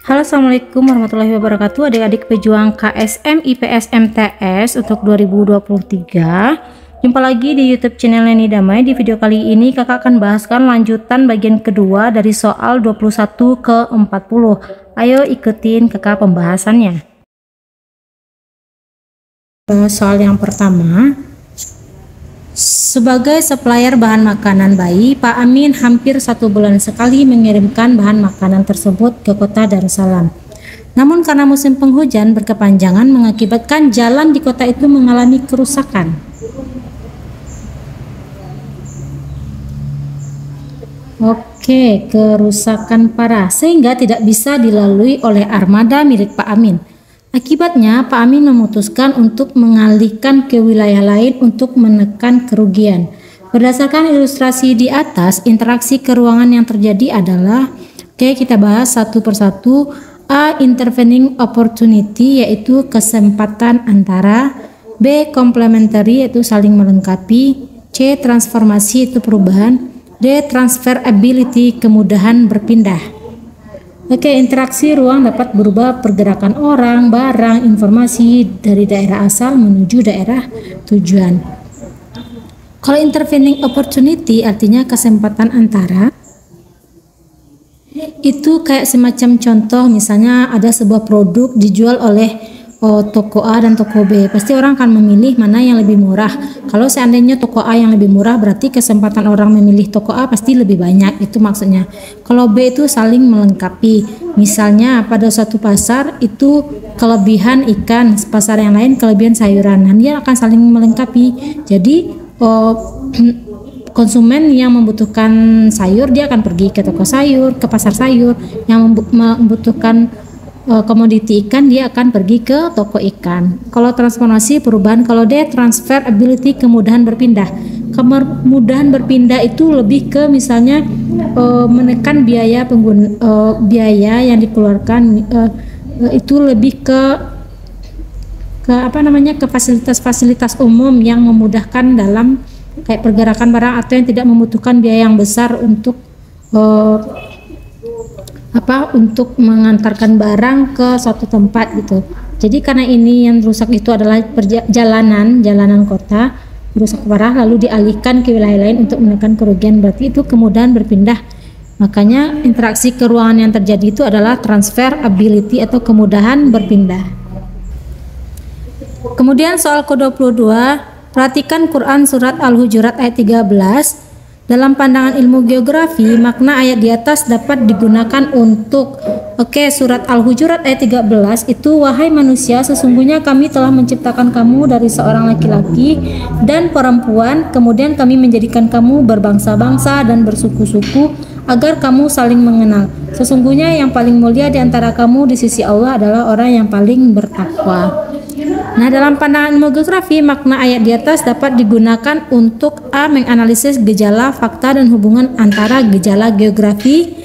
Halo, assalamualaikum warahmatullahi wabarakatuh. Adik-adik pejuang KSM IPS MTS untuk 2023. Jumpa lagi di YouTube channel Neni Damai. Di video kali ini kakak akan bahaskan lanjutan bagian kedua dari soal 21 ke 40. Ayo ikutin kakak pembahasannya. Soal yang pertama, sebagai supplier bahan makanan bayi, Pak Amin hampir 1 bulan sekali mengirimkan bahan makanan tersebut ke kota Darussalam. Namun karena musim penghujan berkepanjangan mengakibatkan jalan di kota itu mengalami kerusakan. Oke, kerusakan parah sehingga tidak bisa dilalui oleh armada milik Pak Amin. Akibatnya, Pak Amin memutuskan untuk mengalihkan ke wilayah lain untuk menekan kerugian. Berdasarkan ilustrasi di atas, interaksi keuangan yang terjadi adalah, kita bahas satu persatu. A. Intervening opportunity, yaitu kesempatan antara. B. Complementary, yaitu saling melengkapi. C. Transformasi, itu perubahan. D. Transferability, kemudahan berpindah. Interaksi ruang dapat berubah pergerakan orang, barang, informasi dari daerah asal menuju daerah tujuan. Kalau intervening opportunity artinya kesempatan antara, itu kayak semacam contoh, misalnya ada sebuah produk dijual oleh toko A dan toko B, pasti orang akan memilih mana yang lebih murah. Kalau seandainya toko A yang lebih murah, berarti kesempatan orang memilih toko A pasti lebih banyak, itu maksudnya. Kalau B itu saling melengkapi, misalnya pada suatu pasar itu kelebihan ikan, pasar yang lain kelebihan sayuran, dan dia akan saling melengkapi. Jadi konsumen yang membutuhkan sayur dia akan pergi ke toko sayur, ke pasar sayur. Yang membutuhkan komoditi ikan dia akan pergi ke toko ikan. Kalau transformasi perubahan, kalau D transferability kemudahan berpindah. Kemudahan berpindah itu lebih ke misalnya menekan biaya biaya yang dikeluarkan, itu lebih ke fasilitas-fasilitas umum yang memudahkan dalam kayak pergerakan barang atau yang tidak membutuhkan biaya yang besar untuk untuk mengantarkan barang ke suatu tempat gitu. Jadi karena ini yang rusak itu adalah jalanan kota rusak parah, lalu dialihkan ke wilayah lain untuk menekan kerugian, berarti itu kemudahan berpindah. Makanya interaksi keruangan yang terjadi itu adalah transferability atau kemudahan berpindah. Kemudian soal ke-22, perhatikan Quran surat Al-Hujurat ayat 13. Dalam pandangan ilmu geografi, makna ayat di atas dapat digunakan untuk surat Al-Hujurat ayat 13 itu, wahai manusia, sesungguhnya kami telah menciptakan kamu dari seorang laki-laki dan perempuan, kemudian kami menjadikan kamu berbangsa-bangsa dan bersuku-suku agar kamu saling mengenal. Sesungguhnya yang paling mulia di antara kamu di sisi Allah adalah orang yang paling bertakwa. Nah, dalam pandangan ilmu geografi, makna ayat di atas dapat digunakan untuk A. menganalisis gejala, fakta, dan hubungan antara gejala geografi.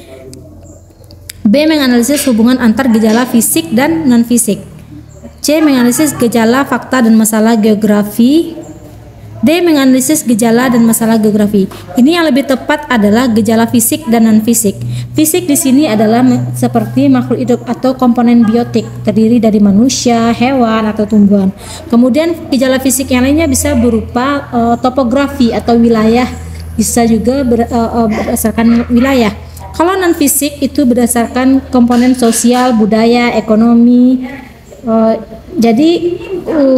B. menganalisis hubungan antar gejala fisik dan non-fisik. C. menganalisis gejala, fakta, dan masalah geografi. D. menganalisis gejala dan masalah geografi. Ini yang lebih tepat adalah gejala fisik dan non-fisik. Fisik di sini adalah seperti makhluk hidup atau komponen biotik, terdiri dari manusia, hewan, atau tumbuhan. Kemudian gejala fisik yang lainnya bisa berupa topografi atau wilayah, bisa juga berdasarkan wilayah. Kalau non-fisik itu berdasarkan komponen sosial, budaya, ekonomi. Jadi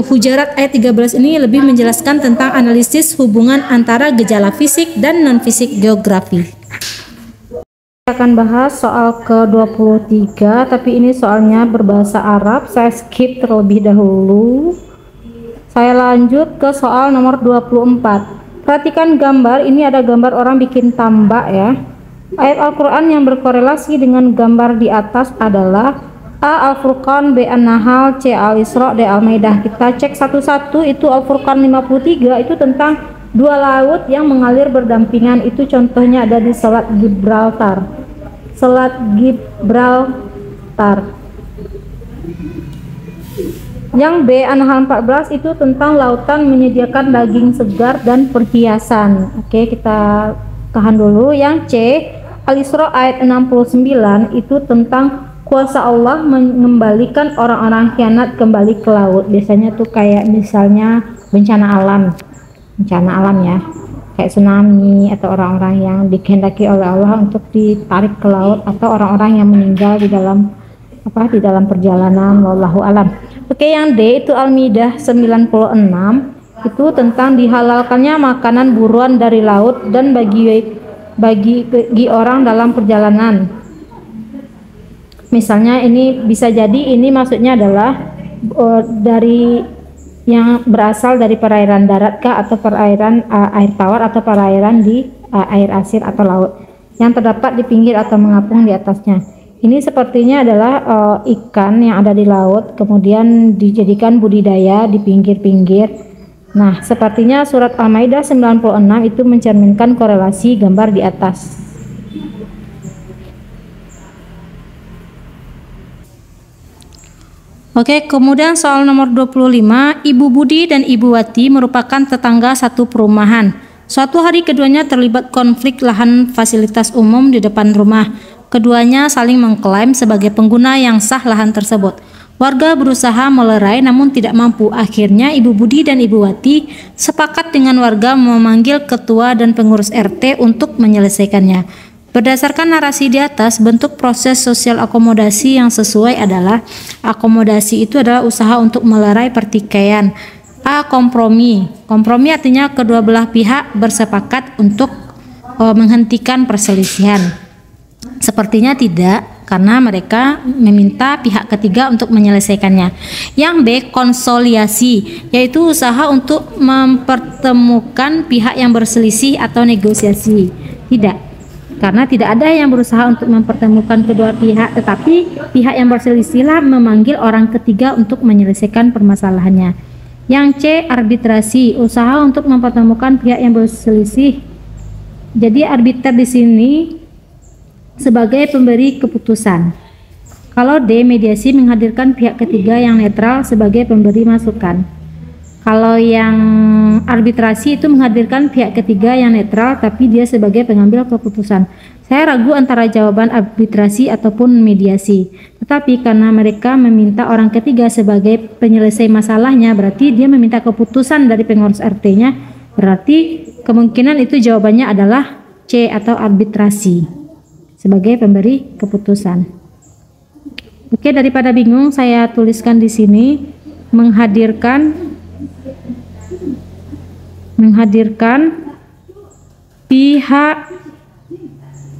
Hujurat ayat 13 ini lebih menjelaskan tentang analisis hubungan antara gejala fisik dan non-fisik geografi. Kita akan bahas soal ke-23, tapi ini soalnya berbahasa Arab, saya skip terlebih dahulu. Saya lanjut ke soal nomor 24. Perhatikan gambar, ini ada gambar orang bikin tambak ya. Ayat Al-Quran yang berkorelasi dengan gambar di atas adalah A. Al-Furqan, B. An-Nahl, C. Al-Isra, D. Al-Maidah. Kita cek satu-satu. Itu Al-Furqan 53 itu tentang dua laut yang mengalir berdampingan. Itu contohnya ada di Selat Gibraltar. Yang B. An-Nahl 14 itu tentang lautan menyediakan daging segar dan perhiasan. Kita tahan dulu. Yang C. Al-Isra ayat 69 itu tentang kuasa Allah mengembalikan orang-orang khianat kembali ke laut. Biasanya tuh kayak misalnya bencana alam ya, kayak tsunami, atau orang-orang yang dikehendaki oleh Allah untuk ditarik ke laut, atau orang-orang yang meninggal di dalam perjalanan. Wallahu alam. Oke, yang D itu Al-Maidah 96, itu tentang dihalalkannya makanan buruan dari laut dan bagi orang dalam perjalanan. Misalnya ini bisa jadi ini maksudnya adalah dari yang berasal dari perairan darat kah, atau perairan air tawar, atau perairan di air asin atau laut yang terdapat di pinggir atau mengapung di atasnya. Ini sepertinya adalah ikan yang ada di laut kemudian dijadikan budidaya di pinggir-pinggir. Nah, sepertinya surat Al-Maidah 96 itu mencerminkan korelasi gambar di atas. Oke, kemudian soal nomor 25, Ibu Budi dan Ibu Wati merupakan tetangga satu perumahan. Suatu hari keduanya terlibat konflik lahan fasilitas umum di depan rumah. Keduanya saling mengklaim sebagai pengguna yang sah lahan tersebut. Warga berusaha melerai namun tidak mampu. Akhirnya Ibu Budi dan Ibu Wati sepakat dengan warga memanggil ketua dan pengurus RT untuk menyelesaikannya. Berdasarkan narasi di atas, bentuk proses sosial akomodasi yang sesuai adalah akomodasi itu adalah usaha untuk melerai pertikaian. A. Kompromi. Kompromi artinya kedua belah pihak bersepakat untuk menghentikan perselisihan. Sepertinya tidak, karena mereka meminta pihak ketiga untuk menyelesaikannya. Yang B. Konsoliasi, yaitu usaha untuk mempertemukan pihak yang berselisih atau negosiasi. Tidak, karena tidak ada yang berusaha untuk mempertemukan kedua pihak, tetapi pihak yang berselisihlah memanggil orang ketiga untuk menyelesaikan permasalahannya. Yang C. Arbitrasi, usaha untuk mempertemukan pihak yang berselisih. Jadi arbiter di sini sebagai pemberi keputusan. Kalau D. Mediasi, menghadirkan pihak ketiga yang netral sebagai pemberi masukan. Kalau yang arbitrasi itu menghadirkan pihak ketiga yang netral tapi dia sebagai pengambil keputusan. Saya ragu antara jawaban arbitrasi ataupun mediasi. Tetapi karena mereka meminta orang ketiga sebagai penyelesai masalahnya, berarti dia meminta keputusan dari pengurus RT-nya. Berarti kemungkinan itu jawabannya adalah C atau arbitrasi sebagai pemberi keputusan. Oke, daripada bingung saya tuliskan di sini menghadirkan pihak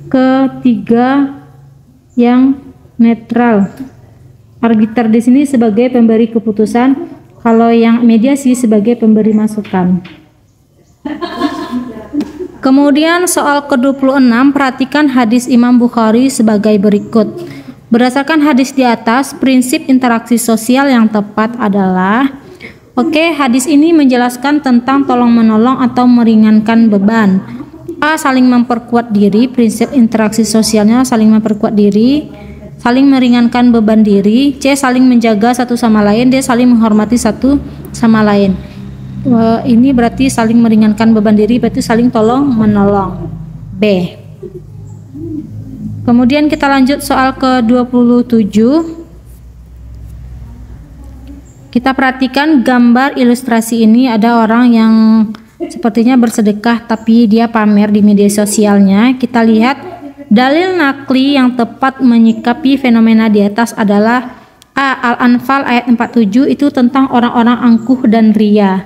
ketiga yang netral. Arbiter di sini sebagai pemberi keputusan, kalau yang mediasi sebagai pemberi masukan. Kemudian soal ke-26, perhatikan hadis Imam Bukhari sebagai berikut. Berdasarkan hadis di atas, prinsip interaksi sosial yang tepat adalah, hadis ini menjelaskan tentang tolong-menolong atau meringankan beban. A. Saling memperkuat diri, prinsip interaksi sosialnya saling memperkuat diri, saling meringankan beban diri. C. Saling menjaga satu sama lain. D. Saling menghormati satu sama lain. Ini berarti saling meringankan beban diri, berarti saling tolong menolong. B. Kemudian kita lanjut soal ke-27. Kita perhatikan gambar ilustrasi ini, ada orang yang sepertinya bersedekah tapi dia pamer di media sosialnya. Kita lihat dalil nakli yang tepat menyikapi fenomena di atas adalah A. Al-Anfal ayat 47 itu tentang orang-orang angkuh dan ria.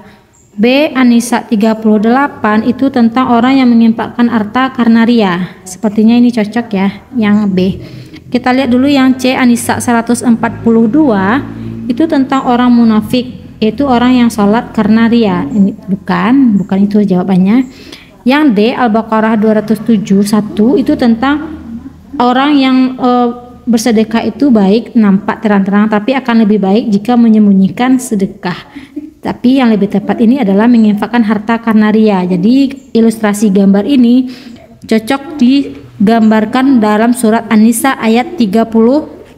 B. An-Nisa 38 itu tentang orang yang menginfakkan harta karena ria. Sepertinya ini cocok ya, yang B. Kita lihat dulu yang C. An-Nisa 142 itu tentang orang munafik, yaitu orang yang sholat karena ria. Ini bukan itu jawabannya. Yang D. Al-Baqarah 271 itu tentang orang yang bersedekah itu baik, nampak terang-terang, tapi akan lebih baik jika menyembunyikan sedekah. Tapi yang lebih tepat ini adalah menginfakkan harta karena ria. Jadi ilustrasi gambar ini cocok digambarkan dalam surat An-Nisa ayat 38.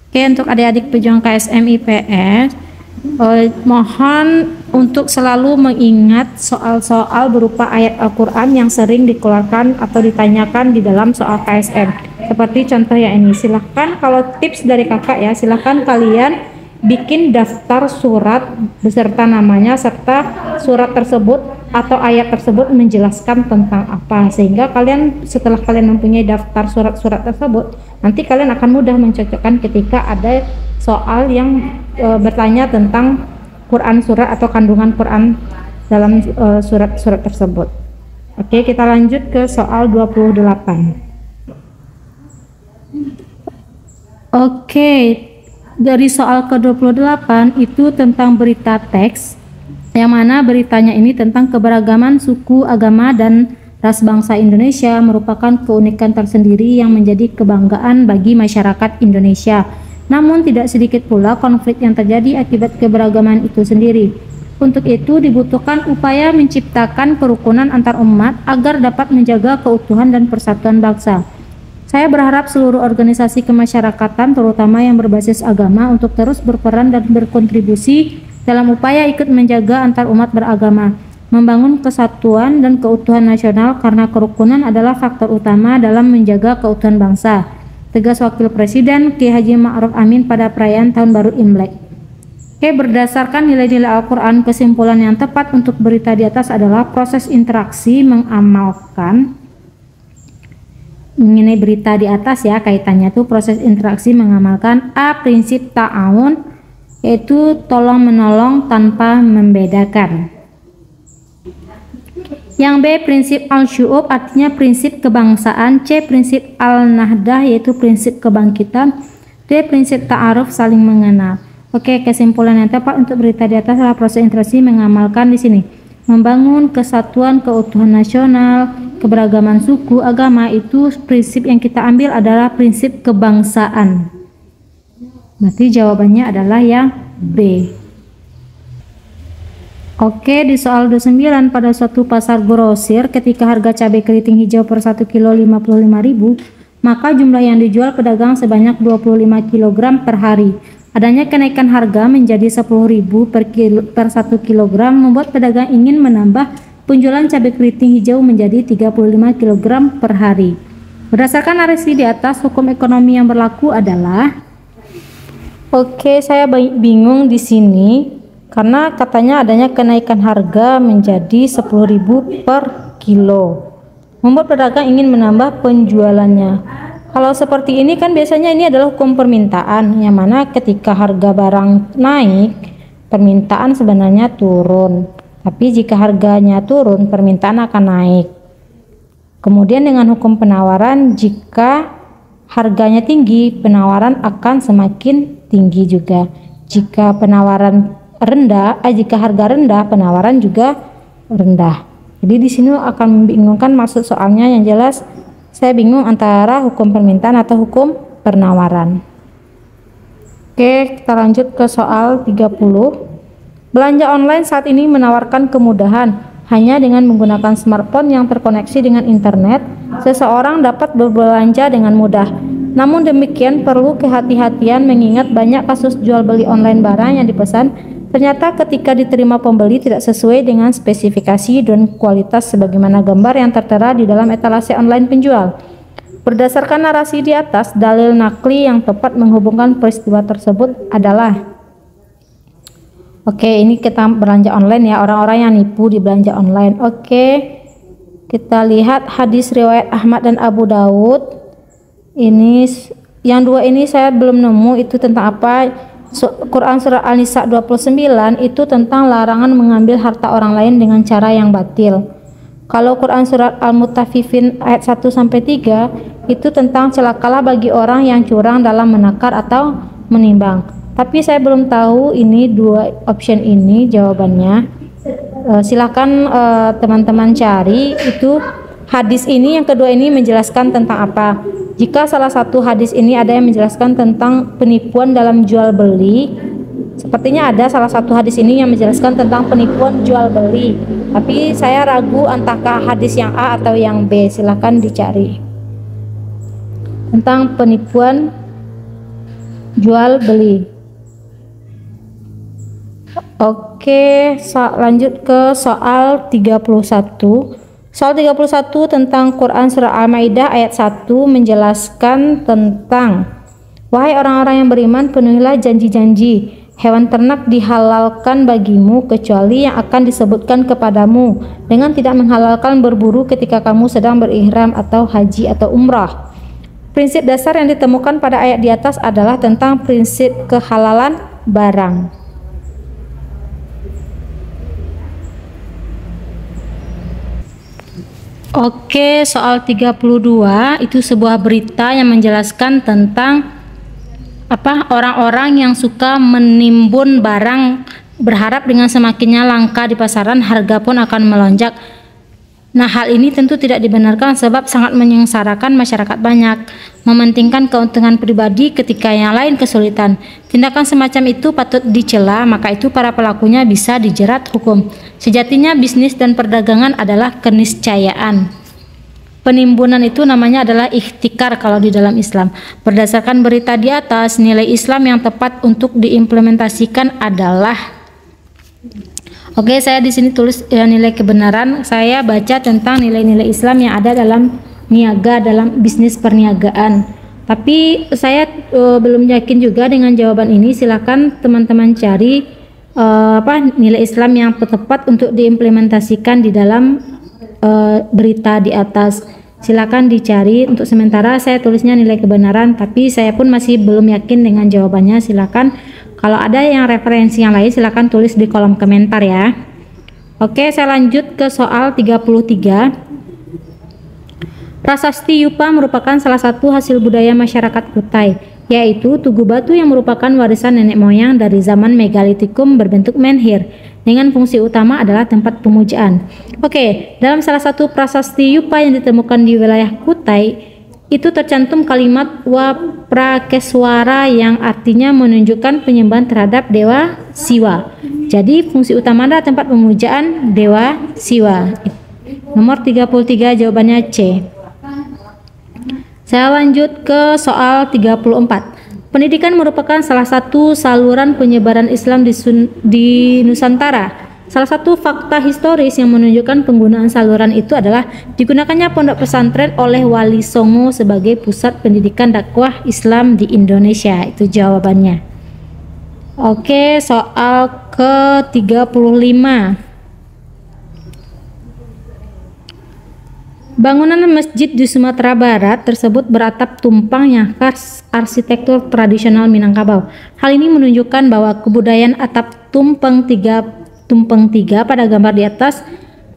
Oke, untuk adik-adik pejuang KSM IPS, mohon untuk selalu mengingat soal-soal berupa ayat Al-Quran yang sering dikeluarkan atau ditanyakan di dalam soal KSM. seperti contoh yang ini. Silahkan kalau tips dari kakak ya, silahkan kalian bikin daftar surat beserta namanya serta surat tersebut atau ayat tersebut menjelaskan tentang apa, sehingga kalian setelah kalian mempunyai daftar surat-surat tersebut, nanti kalian akan mudah mencocokkan ketika ada soal yang bertanya tentang Quran surat atau kandungan Quran dalam surat-surat tersebut. Oke, kita lanjut ke soal 28. Oke, dari soal ke-28 itu tentang berita teks, yang mana beritanya ini tentang keberagaman suku, agama, dan ras bangsa Indonesia merupakan keunikan tersendiri yang menjadi kebanggaan bagi masyarakat Indonesia. Namun tidak sedikit pula konflik yang terjadi akibat keberagaman itu sendiri. Untuk itu dibutuhkan upaya menciptakan kerukunan antar umat agar dapat menjaga keutuhan dan persatuan bangsa. Saya berharap seluruh organisasi kemasyarakatan, terutama yang berbasis agama, untuk terus berperan dan berkontribusi dalam upaya ikut menjaga antar umat beragama, membangun kesatuan dan keutuhan nasional karena kerukunan adalah faktor utama dalam menjaga keutuhan bangsa. Tegas Wakil Presiden Ki Haji Ma'ruf Amin pada perayaan Tahun Baru Imlek. Oke, berdasarkan nilai-nilai Al-Quran, kesimpulan yang tepat untuk berita di atas adalah proses interaksi mengamalkan mengenai berita di atas ya, kaitannya tuh proses interaksi mengamalkan A. Prinsip ta'awun, yaitu tolong menolong tanpa membedakan. Yang B. Prinsip al-syu'ub, artinya prinsip kebangsaan. C. Prinsip al-nahdah, yaitu prinsip kebangkitan. D. Prinsip ta'aruf, saling mengenal. Oke, kesimpulan yang tepat untuk berita di atas adalah proses interaksi mengamalkan di sini membangun kesatuan keutuhan nasional, keberagaman suku, agama. Itu prinsip yang kita ambil adalah prinsip kebangsaan. Berarti jawabannya adalah yang B. Oke, di soal 29, pada suatu pasar grosir ketika harga cabai keriting hijau per 1 kilo 55.000, maka jumlah yang dijual pedagang sebanyak 25 kg per hari. Adanya kenaikan harga menjadi 10.000 per 1 kg membuat pedagang ingin menambah penjualan cabai keriting hijau menjadi 35 kg per hari. Berdasarkan narasi di atas, hukum ekonomi yang berlaku adalah, oke, saya bingung di sini karena katanya adanya kenaikan harga menjadi 10.000 per kilo membuat pedagang ingin menambah penjualannya. Kalau seperti ini kan biasanya ini adalah hukum permintaan, yang mana ketika harga barang naik, permintaan sebenarnya turun. Tapi jika harganya turun, permintaan akan naik. Kemudian dengan hukum penawaran, jika harganya tinggi, penawaran akan semakin tinggi juga. Jika penawaran rendah, jika harga rendah, penawaran juga rendah. Jadi di sini akan membingungkan maksud soalnya. Yang jelas saya bingung antara hukum permintaan atau hukum penawaran. Oke, kita lanjut ke soal 30. Belanja online saat ini menawarkan kemudahan. Hanya dengan menggunakan smartphone yang terkoneksi dengan internet, seseorang dapat berbelanja dengan mudah. Namun demikian perlu kehati-hatian mengingat banyak kasus jual beli online barang yang dipesan ternyata ketika diterima pembeli tidak sesuai dengan spesifikasi dan kualitas sebagaimana gambar yang tertera di dalam etalase online penjual. Berdasarkan narasi di atas, dalil nakli yang tepat menghubungkan peristiwa tersebut adalah, oke, ini kita belanja online ya, orang-orang yang nipu di belanja online. Oke, kita lihat hadis riwayat Ahmad dan Abu Daud. Ini yang dua ini saya belum nemu itu tentang apa. Quran Surah An-Nisa 29 itu tentang larangan mengambil harta orang lain dengan cara yang batil. Kalau Quran Surat Al-Mutaffifin ayat 1-3 itu tentang celakalah bagi orang yang curang dalam menakar atau menimbang. Tapi saya belum tahu ini dua option ini jawabannya. Silakan teman-teman cari itu hadis ini yang kedua ini menjelaskan tentang apa. Jika salah satu hadis ini ada yang menjelaskan tentang penipuan dalam jual beli, sepertinya ada salah satu hadis ini yang menjelaskan tentang penipuan jual beli. Tapi saya ragu antara hadis yang A atau yang B. Silahkan dicari tentang penipuan jual beli. Oke, lanjut ke soal 31. Soal 31 tentang Quran surah Al-Maidah ayat 1 menjelaskan tentang wahai orang-orang yang beriman, penuhilah janji-janji. Hewan ternak dihalalkan bagimu kecuali yang akan disebutkan kepadamu dengan tidak menghalalkan berburu ketika kamu sedang berihram atau haji atau umrah. Prinsip dasar yang ditemukan pada ayat di atas adalah tentang prinsip kehalalan barang. Oke, soal 32 itu sebuah berita yang menjelaskan tentang orang-orang yang suka menimbun barang berharap dengan semakinnya langka di pasaran harga pun akan melonjak. Nah, hal ini tentu tidak dibenarkan sebab sangat menyengsarakan masyarakat banyak, mementingkan keuntungan pribadi ketika yang lain kesulitan. Tindakan semacam itu patut dicela, maka itu para pelakunya bisa dijerat hukum. Sejatinya bisnis dan perdagangan adalah keniscayaan. Penimbunan itu namanya adalah ikhtikar kalau di dalam Islam. Berdasarkan berita di atas, nilai Islam yang tepat untuk diimplementasikan adalah saya di sini tulis nilai kebenaran. Saya baca tentang nilai-nilai Islam yang ada dalam niaga, dalam bisnis perniagaan. Tapi saya belum yakin juga dengan jawaban ini. Silakan teman-teman cari nilai Islam yang tepat untuk diimplementasikan di dalam berita di atas. Silakan dicari. Untuk sementara saya tulisnya nilai kebenaran, tapi saya pun masih belum yakin dengan jawabannya. Silakan kalau ada yang referensi yang lain silakan tulis di kolom komentar ya. Oke, saya lanjut ke soal 33. Prasasti Yupa merupakan salah satu hasil budaya masyarakat Kutai, yaitu tugu batu yang merupakan warisan nenek moyang dari zaman megalitikum berbentuk menhir dengan fungsi utama adalah tempat pemujaan. Dalam salah satu prasasti Yupa yang ditemukan di wilayah Kutai itu tercantum kalimat Waprakeswara yang artinya menunjukkan penyembahan terhadap Dewa Siwa. Jadi fungsi utama adalah tempat pemujaan Dewa Siwa. Nomor 33 jawabannya C. Saya lanjut ke soal 34. Pendidikan merupakan salah satu saluran penyebaran Islam di Nusantara. Salah satu fakta historis yang menunjukkan penggunaan saluran itu adalah digunakannya pondok pesantren oleh Wali Songo sebagai pusat pendidikan dakwah Islam di Indonesia. Itu jawabannya. Soal ke-35. Bangunan masjid di Sumatera Barat tersebut beratap tumpang yang khas arsitektur tradisional Minangkabau. Hal ini menunjukkan bahwa kebudayaan atap tumpeng tiga pada gambar di atas,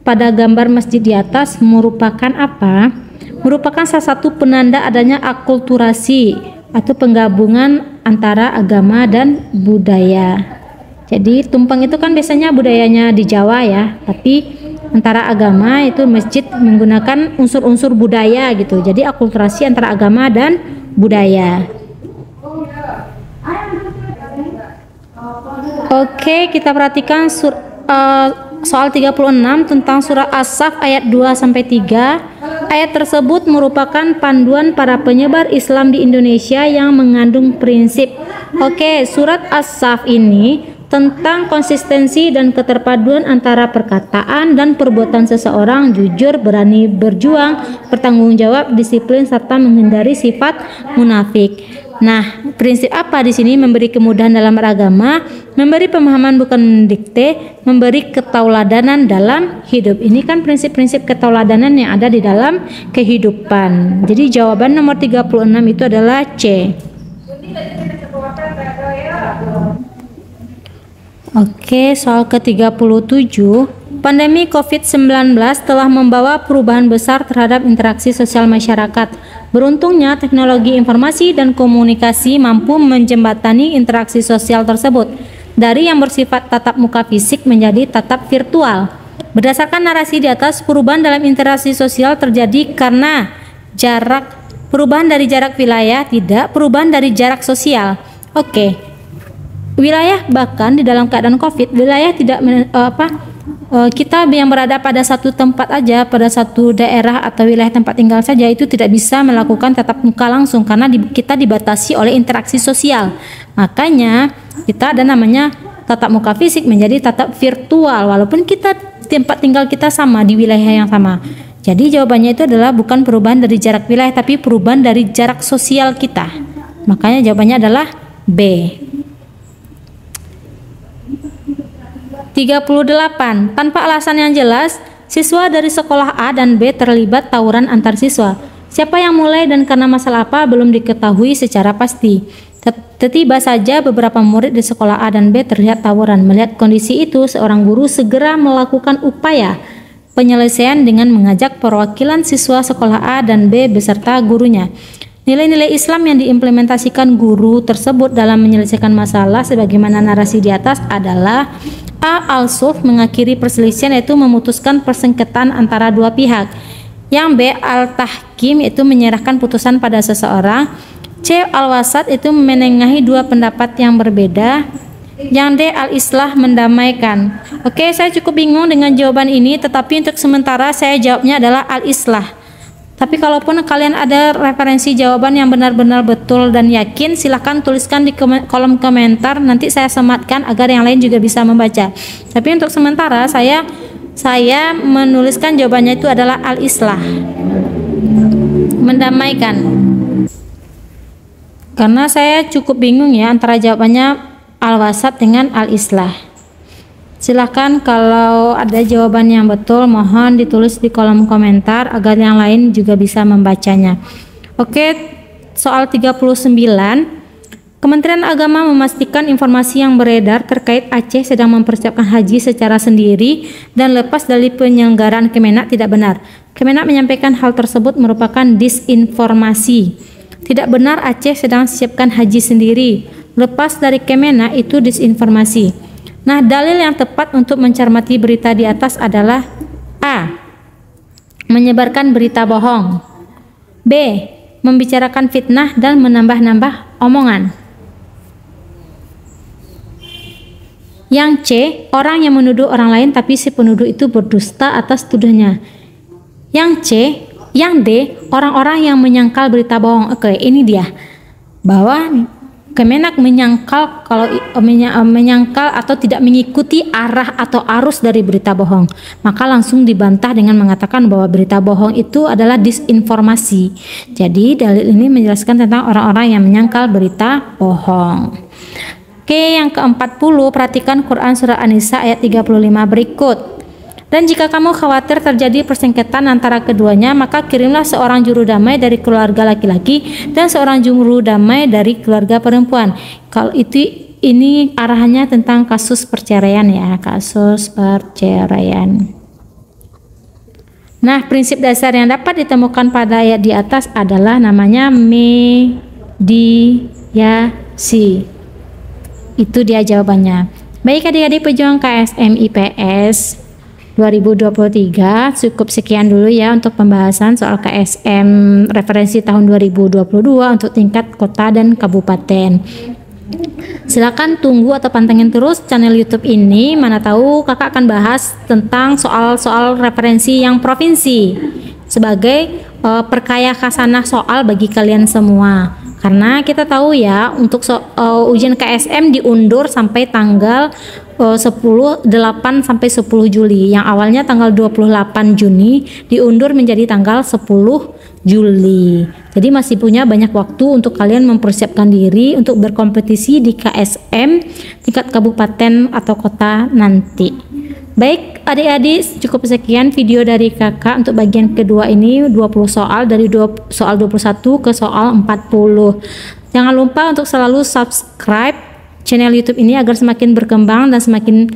pada gambar masjid di atas merupakan apa? Merupakan salah satu penanda adanya akulturasi atau penggabungan antara agama dan budaya. Jadi tumpeng itu kan biasanya budayanya di Jawa ya, tapi antara agama itu masjid menggunakan unsur-unsur budaya gitu. Jadi akulturasi antara agama dan budaya. Kita perhatikan soal 36 tentang surah As-Saff ayat 2-3. Ayat tersebut merupakan panduan para penyebar Islam di Indonesia yang mengandung prinsip. Surat As-Saff ini tentang konsistensi dan keterpaduan antara perkataan dan perbuatan seseorang, jujur, berani berjuang, bertanggung jawab, disiplin, serta menghindari sifat munafik. Nah, prinsip apa di sini? Memberi kemudahan dalam beragama, memberi pemahaman bukan mendikte, memberi ketauladanan dalam hidup. Ini kan prinsip-prinsip ketauladanan yang ada di dalam kehidupan. Jadi jawaban nomor 36 itu adalah C. Soal ke-37. Pandemi COVID-19 telah membawa perubahan besar terhadap interaksi sosial masyarakat. Beruntungnya, teknologi informasi dan komunikasi mampu menjembatani interaksi sosial tersebut dari yang bersifat tatap muka fisik menjadi tatap virtual. Berdasarkan narasi di atas, perubahan dalam interaksi sosial terjadi karena perubahan dari jarak wilayah, tidak perubahan dari jarak sosial. Wilayah, bahkan di dalam keadaan COVID, wilayah tidak kita yang berada pada satu tempat aja, pada satu daerah atau wilayah tempat tinggal saja itu tidak bisa melakukan tatap muka langsung karena kita dibatasi oleh interaksi sosial. Makanya kita ada namanya tatap muka fisik menjadi tatap virtual. Walaupun kita tempat tinggal kita sama, di wilayah yang sama. Jadi jawabannya itu adalah bukan perubahan dari jarak wilayah, tapi perubahan dari jarak sosial kita. Makanya jawabannya adalah B. 38. Tanpa alasan yang jelas, siswa dari sekolah A dan B terlibat tawuran antar siswa. Siapa yang mulai dan karena masalah apa belum diketahui secara pasti. Tiba saja beberapa murid di sekolah A dan B terlihat tawuran. Melihat kondisi itu, seorang guru segera melakukan upaya penyelesaian dengan mengajak perwakilan siswa sekolah A dan B beserta gurunya. Nilai-nilai Islam yang diimplementasikan guru tersebut dalam menyelesaikan masalah sebagaimana narasi di atas adalah: A. Al-Suf mengakhiri perselisihan, yaitu memutuskan persengketaan antara dua pihak. Yang B. Al-Tahkim, yaitu menyerahkan putusan pada seseorang. C. Al-Wasat, itu menengahi dua pendapat yang berbeda. Yang D. Al-Islah, mendamaikan. Oke, saya cukup bingung dengan jawaban ini, tetapi untuk sementara saya jawabnya adalah Al-Islah. Tapi kalaupun kalian ada referensi jawaban yang benar-benar betul dan yakin, silahkan tuliskan di kolom komentar, nanti saya sematkan agar yang lain juga bisa membaca. Tapi untuk sementara saya menuliskan jawabannya itu adalah Al-Islah, mendamaikan. Karena saya cukup bingung ya antara jawabannya Al-Wasat dengan Al-Islah. Silahkan kalau ada jawaban yang betul, mohon ditulis di kolom komentar agar yang lain juga bisa membacanya. Oke, soal 39. Kementerian Agama memastikan informasi yang beredar terkait Aceh sedang mempersiapkan haji secara sendiri dan lepas dari penyelenggaraan Kemenak tidak benar. Kemenak menyampaikan hal tersebut merupakan disinformasi. Tidak benar Aceh sedang siapkan haji sendiri. Lepas dari Kemenak itu disinformasi. Nah, dalil yang tepat untuk mencermati berita di atas adalah A. Menyebarkan berita bohong. B. Membicarakan fitnah dan menambah-nambah omongan. Yang C. Orang yang menuduh orang lain tapi si penuduh itu berdusta atas tuduhnya. Yang D. Orang-orang yang menyangkal berita bohong. Oke, ini dia. Bahwa Kemenak menyangkal atau tidak mengikuti arah atau arus dari berita bohong, maka langsung dibantah dengan mengatakan bahwa berita bohong itu adalah disinformasi. Jadi dalil ini menjelaskan tentang orang-orang yang menyangkal berita bohong. Oke, yang ke-40, perhatikan Quran surah An-Nisa ayat 35 berikut. Dan jika kamu khawatir terjadi persengketaan antara keduanya, maka kirimlah seorang juru damai dari keluarga laki-laki dan seorang juru damai dari keluarga perempuan. Kalau ini arahannya tentang kasus perceraian ya, kasus perceraian. Nah, prinsip dasar yang dapat ditemukan pada ayat di atas adalah namanya mediasi. Itu dia jawabannya. Baik adik-adik pejuang KSM IPS 2023, cukup sekian dulu ya untuk pembahasan soal KSM referensi tahun 2022 untuk tingkat kota dan kabupaten. Silakan tunggu atau pantengin terus channel YouTube ini, mana tahu kakak akan bahas tentang soal-soal referensi yang provinsi sebagai perkaya khasanah soal bagi kalian semua. Karena kita tahu ya, untuk ujian KSM diundur sampai tanggal 8 sampai 10 Juli. Yang awalnya tanggal 28 Juni diundur menjadi tanggal 10 Juli. Jadi masih punya banyak waktu untuk kalian mempersiapkan diri untuk berkompetisi di KSM tingkat kabupaten atau kota nanti. Baik adik-adik, cukup sekian video dari kakak untuk bagian kedua ini, 20 soal dari soal 21 ke soal 40. Jangan lupa untuk selalu subscribe channel YouTube ini agar semakin berkembang dan semakin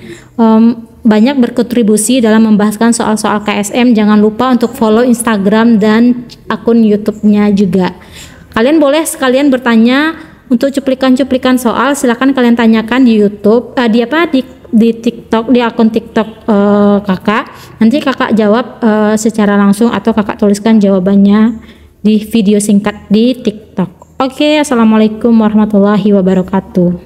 banyak berkontribusi dalam membahaskan soal-soal KSM. Jangan lupa untuk follow Instagram dan akun YouTube-nya juga. Kalian boleh sekalian bertanya untuk cuplikan-cuplikan soal, silahkan kalian tanyakan di YouTube, di TikTok, di akun TikTok kakak. Nanti kakak jawab secara langsung atau kakak tuliskan jawabannya di video singkat di TikTok. Oke, assalamualaikum warahmatullahi wabarakatuh.